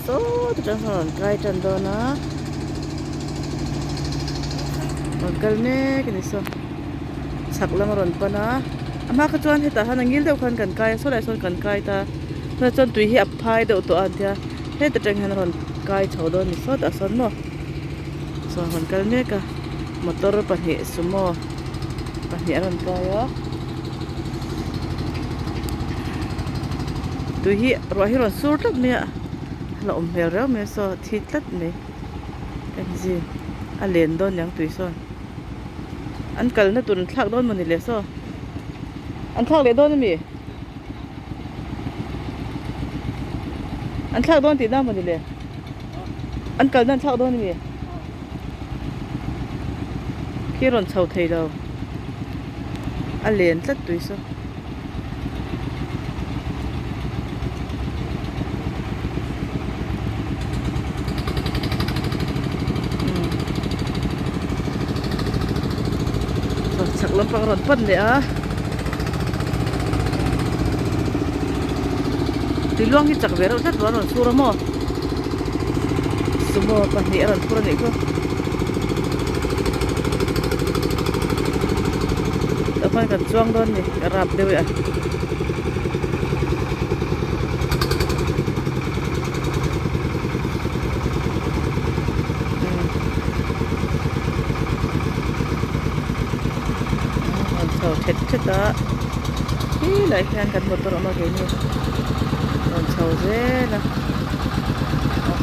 số từ trong sân cái chân đó nó còn cái này cái gì số sạc lắm rồi pa na ama cái chuan hita han angil deuh khan kan kai so lai son kan kai ta na chuan tui hi ap phai deuh to an thia he ta teng han ron kai chho do ni so ta son mo so han kal ne ka motor pahnih sumo pahnih ron kai a tui hi ro hi ron sur tak ne la om hel reu me so thi tlat ne kan ji a len don yang tui son an kal na tun thak don mani le so an thak le don mi an thak don ti na mani le an kal nan thak don mi khi ron chau thei đâu a len tlat tui so sạc lắm bằng rộn phân đấy á thì luang thì chắc về đâu rất là rộn sura mò sumo bằng nhẹ rộn sura này cơ đâu phải cần chuang đơn nhỉ cả rạp đều vậy chết chết đó ý lại khen cần motor mà cái này còn sầu dễ nè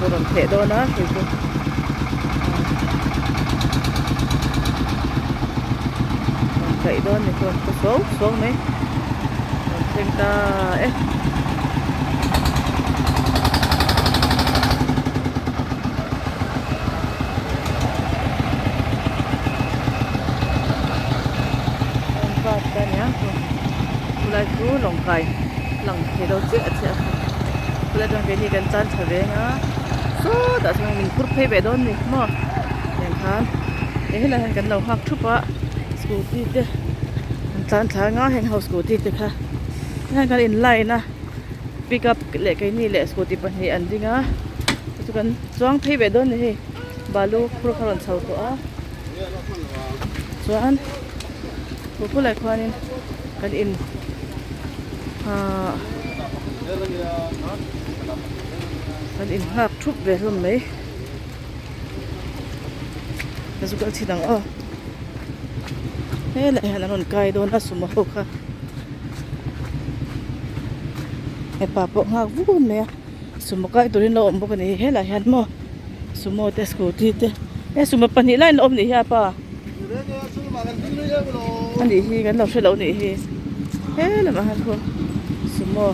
còn còn thể đó nó thì vậy đó thì còn có số mấy còn thêm ta ấy lại cứ lòng cày lòng thì đâu chết chứ lại trong cái này cần chăn trở về nhá số đã xong mình cút phê về đó nè mà đèn khán thế là cần đầu hoặc chút á scooty thế chăn thả ngó hàng hậu scooty thế ha hàng cần in lại na pick up lại cái này lại scooty bên này anh đi ngá chứ cần choang phê về đó nè balu pro karon sau to á choang cô lại khoan cần in kan in hak thup ve hlom mai azukal chidang o he la han ron kai don asuma ho kha e pa po hak vu me sumo kai turin lo om bo kani he la han mo sumo te scooty te e suma pani line om ni ha pa ani hi kan lo shelo ni hi he la ma han ko sumo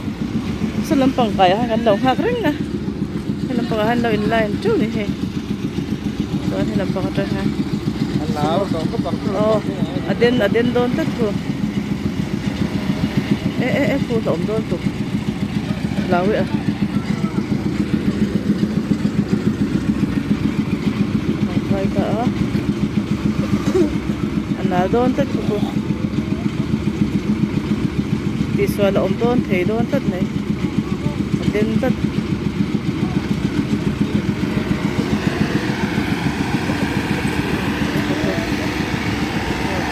sa lampang kaya kan daw hak ring na lampang han daw in line chu ni he so an lampang ta ha Allah ko bang oh aden don tat ko ko dom don tu lawi a kai ka ana don tat ko đi xoay là ôm tôn thấy đôn tất này đến tất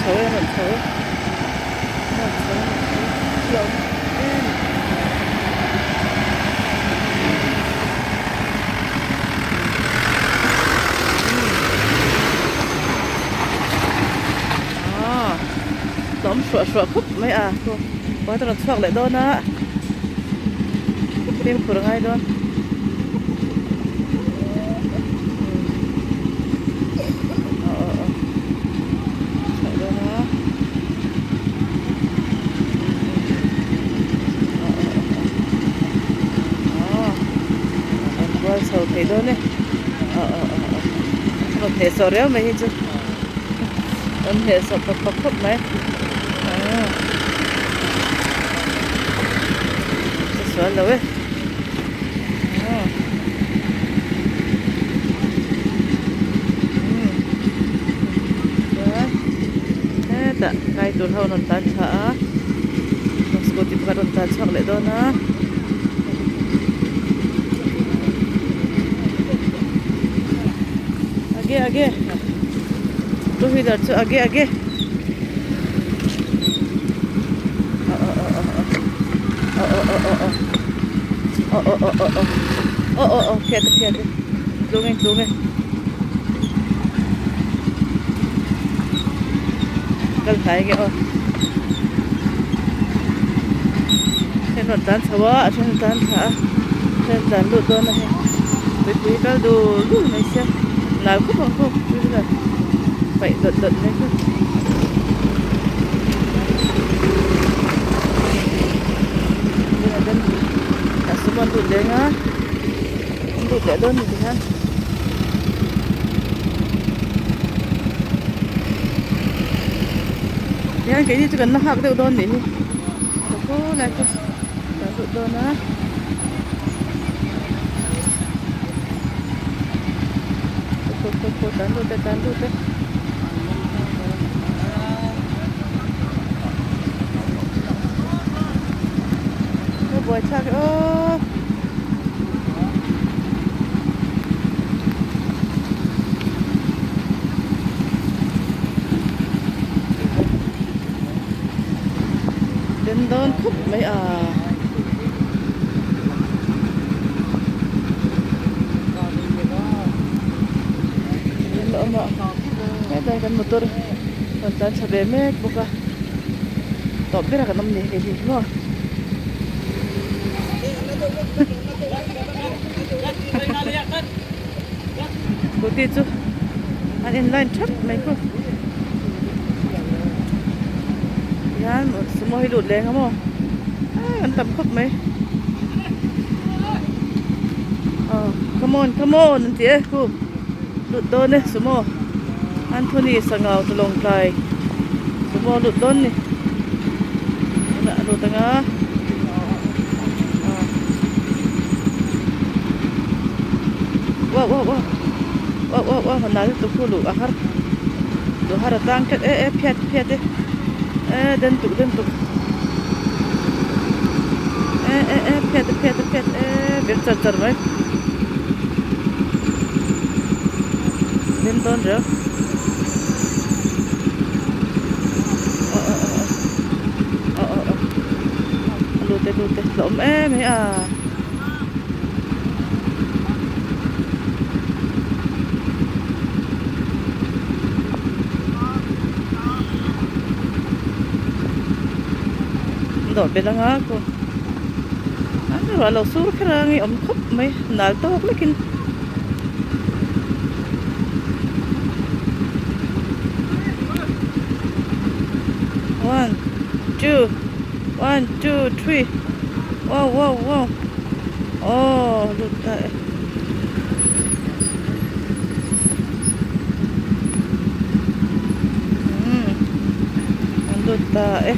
xấu em xấu tóm sủa khúc mấy à thôi quá tao thoát lại đó á phim của ngay đó qua sầu thấy đó này còn thể sầu réo mấy chứ còn thể sầu phập mấy soal lo eh ta kai tun ho non tan tha scooty pa non tan chak le do na age two wheeler chu age kẹt luôn cần phải cái sen còn tan sawa sen tan thả sen tan lụt đơn này với cái đồ lụt này xem nào cũng không bây giờ phải đợt này cơ bây giờ đơn cả số con lụt đấy nhá không lụt để đơn thì ha ya cái gì chỉ cần nó học được đơn đấy cô này cô đã được đơn á cô tán luôn đấy cô buổi chắc đến đơn khúc mấy lỡ mà cái đây kan motor kontan sabe mek buka top bira kan namni cái gì no cô ti chu an inline truck mấy cô yan semua hidup leh kamu kan tam khóc mấy come on nanti cô lụt đơn đấy semua Anthony sangau tolong play semua lụt đơn nih nak lụt tengah wah menarik tuh dulu akhir datang ke piat dentuk piat biar cacar baik benton rồi lute lộm mấy đổ bên đó cô anh bảo là số cái ra nghe khóc mấy nãy tao học lekin 1 2 1 2 3 wow lụt tại lụt tại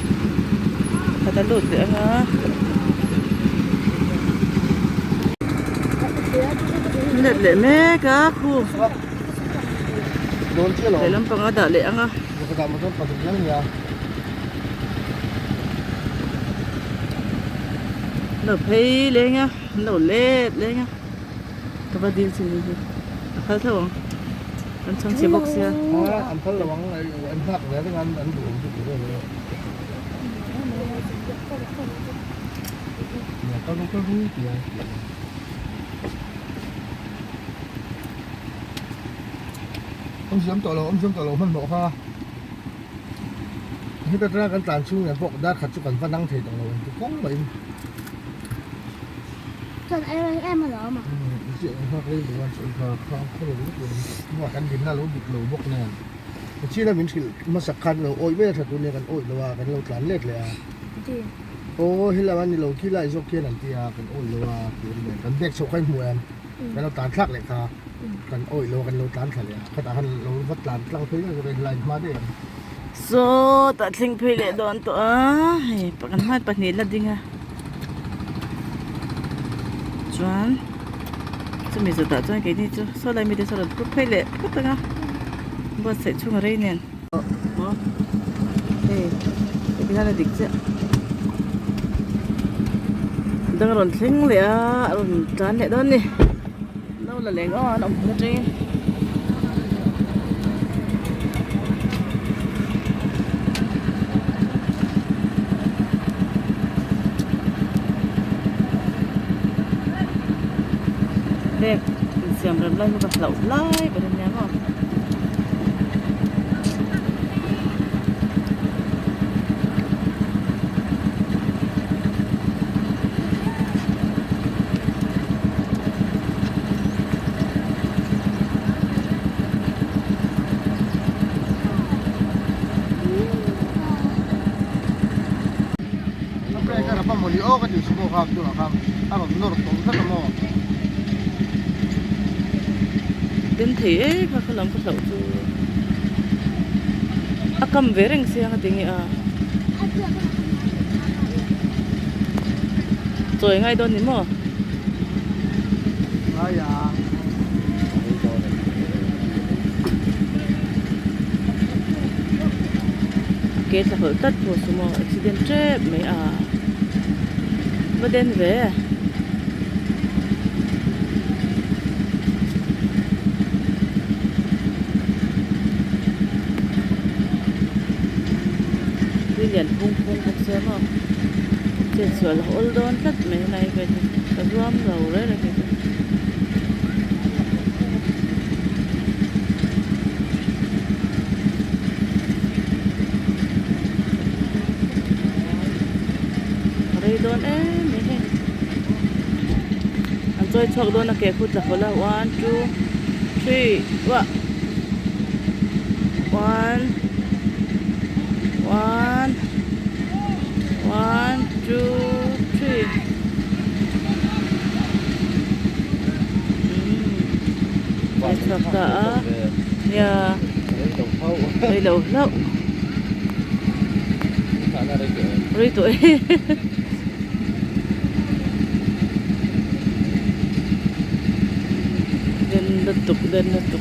kata lụt dia ngah lệ mẹ cá khu để làm bằng ada lệ ngah nở phê lên nhá nở lên nhá các bạn đi xin đi khá thơ không anh trong xe bốc xe anh thấy là bằng anh phát để tiếng anh đủ rồi có vui kìa ông sớm tội lỗi mình bộ ha khi ta ra cái tàn xung này bộ đã khát cho cần văn năng thì tội lỗi cũng có bệnh Chân em mà lỡ mà. Chuyện hoặc lên của anh không có được lúc mà căn điểm là lỗ bịt lỗ bốc này. Chỉ là mình chỉ mà sạc khăn lỗ ôi bây giờ tụi này cần ôi là cần lỗ tán lết là. Ô hi là anh lỗ kia lại dọc kia làm gì à cần ôi là cần đẹp sâu quanh mùa em cần lỗ tán khác lại cả cần ôi cần lỗ tán khác lại cái ta cần lỗ vắt tán lao thấy là cái lại mà đấy. So ta thing phê lệ đón tụi bằng hai bằng nến là đi nga. Chuan chúng mình sẽ tạo cho cái này chứ sau này mình sẽ làm chút phê lệ chút nữa bớt sẽ chung ở đây nè cái này là đỉnh chứ đang còn thính lệ rồi trán lệ đơn đi đâu là lệ ngon ông cái gì lek siam ram lai ba lau lai ba nya mo apa mau di kan di sebuah hak tu nakam apa menurut tu kita mau den the ka khalam ka lau chu akam vereng siang atingi a choi ngai don ni mo ayah ke sa hol tat po sumo accident tre me a baden ve lian pung pung ko se mo che sual hol don tat me nai ve ka ram ro re re ke don me he an choi chok don na ke khut la hola 1 2 3 wa 1 1 1 2 3 Hãy subscribe cho kênh Ghiền Mì Gõ để không bỏ lỡ những video hấp dẫn dan nutuk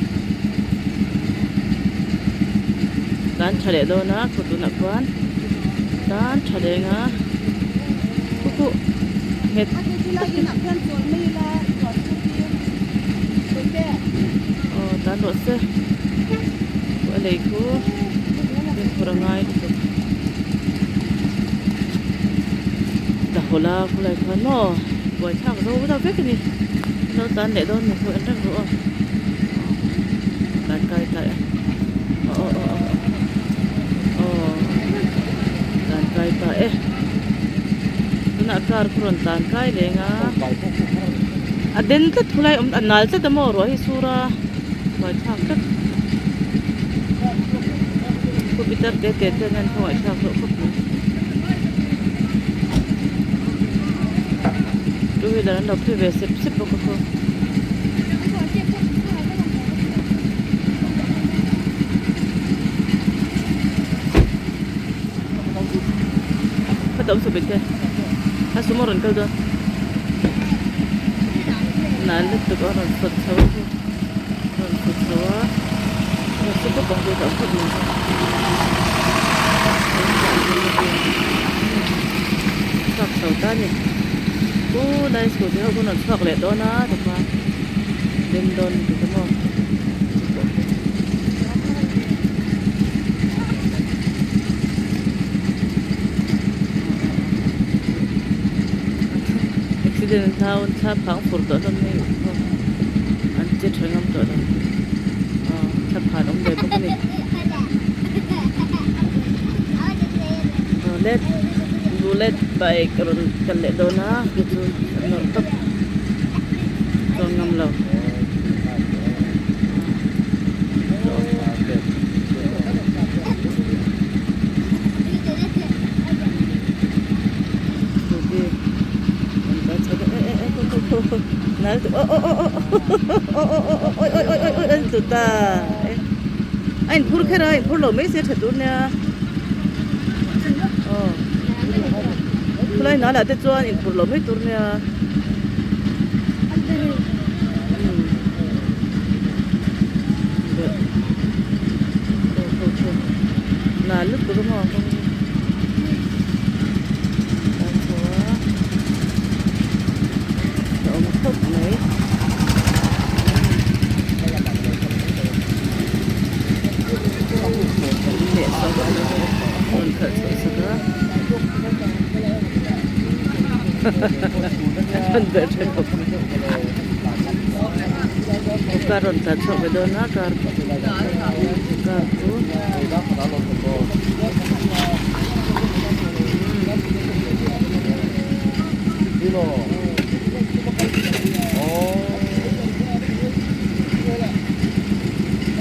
dan chale do na kutu na kwan dan chale nga kuku het oh dan ro se ko le ku den purangai tu da hola kulai khano boy thang do da vek ni no dan le do ni ko an rang ro dan kai ta dan kai ta na kar kuron dan kai le nga aden ta thulai anal ta mo ro hi sura boy thang ta ko bitar de te nan ko ai thang ro ko tu hi dan lo phe ve sep sep ko ko tổng số bên kia, hai số một lần câu đó, nãy lúc tôi có lần sụt sâu, lần số có bằng cái tổng số gì, sọc sầu ta nhỉ, cô đây số thì họ có lần sọc lệ đó na, được không? Đêm đồn thì có không? Accident thao cha phang phur to don nei an che thangam to don cha pha dong de bok ni let bullet bike ron kal le dona ku chu no top to ngam lo nal oi tuta anh phur khera anh phur lo me se thatu nya kulai na la te chuan in phur lo me tur nya na lu tu mo tốt mấy để xong còn thật sự nữa con bé trên học karon kan sok bedona kar ku Dilo. Oh.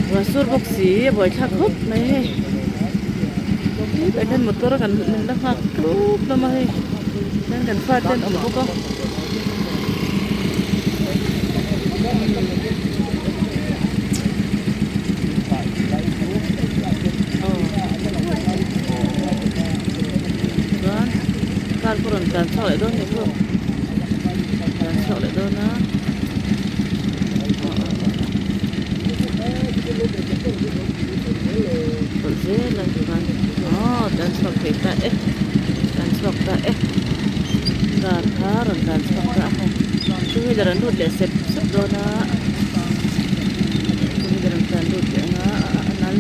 wasur boksi boy thak hop mai kan motor kan na hak klub na mai kan faten om ko kan kurang kan sok le don ni ko kan sok le don na Boleh lah kan. Oh, dan sok kita dan sok ta dan karan dan sok ta tu ni jalan dulu dia set dona tu ni jalan dulu dia nal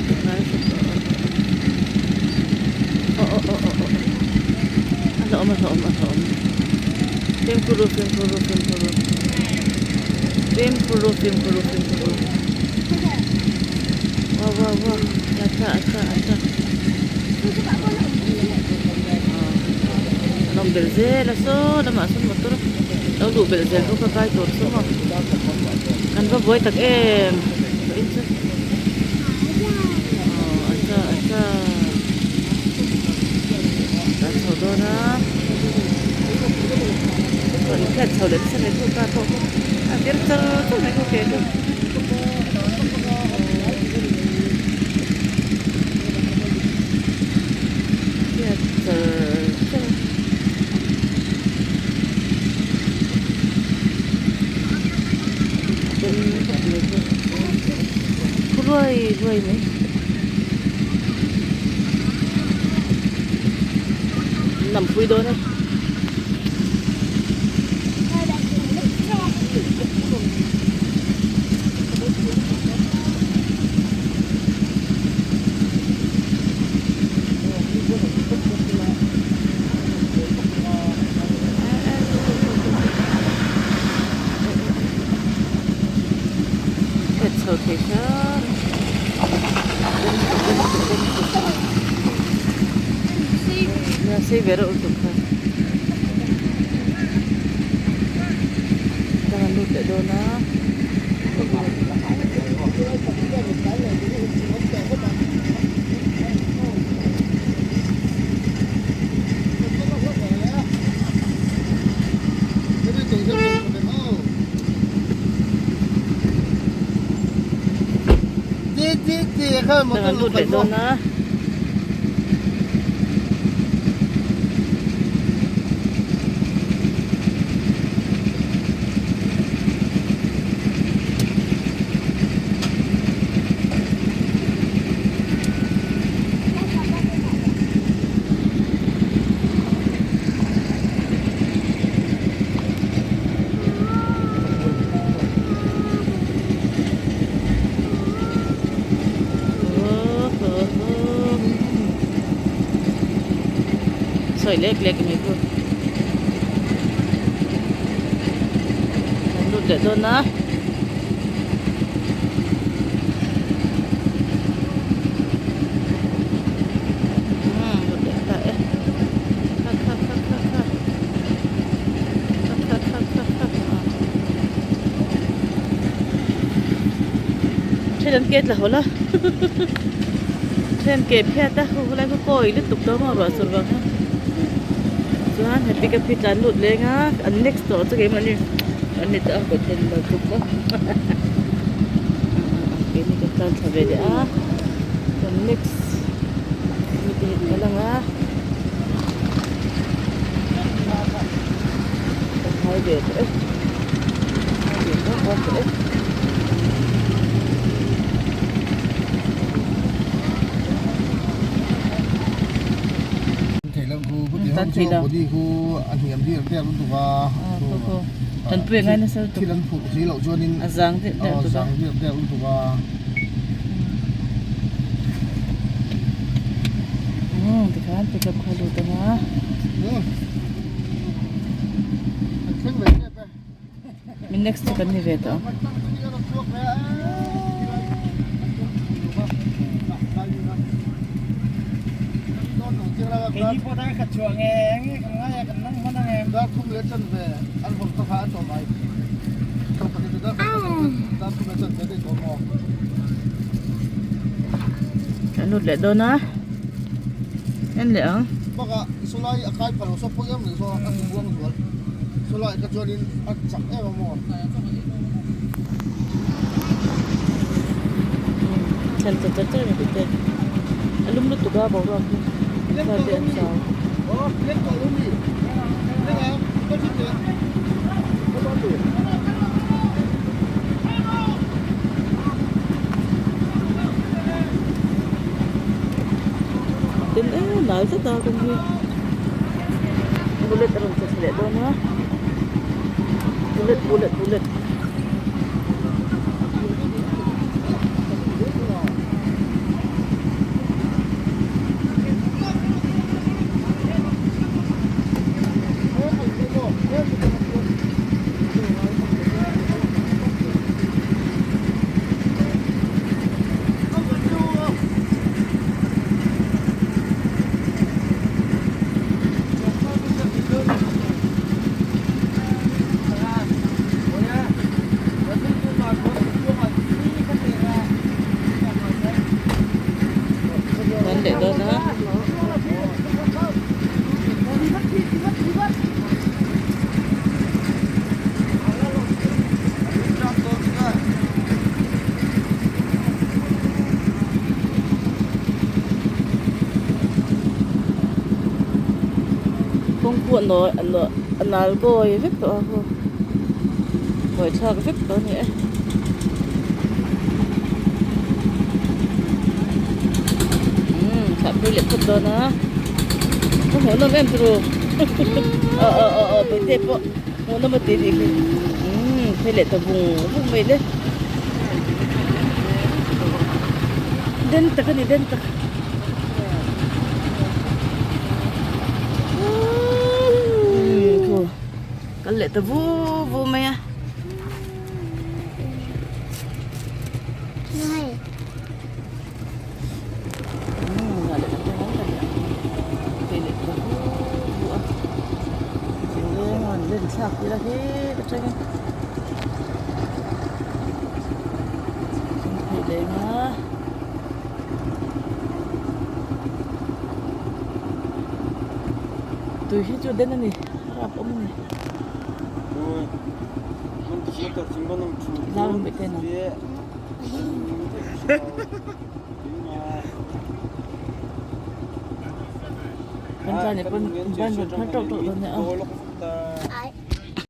oh ada om tempuru wah acha Nom belzel so da masun motor do du belzel ko kai tor so mo kan ba boy tak insa acha dan sodona kon ket sau đến sân ko ka to biar to mai ko ke Ruồi mấy nằm phui đôi đây location. Ya, sih baru untuk kan. Jangan lupa dona. Jangan lupa dona. Soi leg ni tu. Lu dah tu na. Lu dah tak Trên kia là hola. Trên kia phe ta hola ko koi lu tuk do ma ro sur ba. Tuhan, happy ka pitan lut le nga. An next to sa game ani. Ani ta ko ten ba tuk ba. Ini ka tan sa be dia. An next. Ini ka lang ah. Hai be. Hai be ko thì đâu đi khu anh hiểm đi ở luôn tụi vào Trần Tuyền ngay nó sao khi lần phụ gì lậu cho nên giang thì đẹp tụi giang đẹp luôn tụi vào thì khá thì gặp khai đồ tụi nó mình next to cái này về đó suốt mẹ cái gì có đang khát chuộng nghe nghe không ai cần nắng mất em đã không lấy chân về ăn hồn có phá cho mày không phải đã không lấy chân về để có mò cái nút lệ đó na em lệ không baka isolai akai palo so po yam so ang buang dual solai ka jonin at sak e mo chân chân chân chân cái tên alum nút tụi ba bảo rồi là điện sao oh let ko lumi denga ko chite ko ba tu tên ấy nói rất to công viên bullet terus selesai đó na bullet để đó na không cuộn rồi anh là gồi vết đó gồi cho cái vết đó nhỉ tôi lihat foto na oh mau nonton terus betul po mau nonton betul tôi lihat tabung mai deh dentak ni dentak tuh kalau lihat tabung mai ya Này, lên sạc đi là thế cái tranh phải để mà từ khi chưa đến này rạp ống này ra bên bên này bên này bên phát trộn trộn rồi nè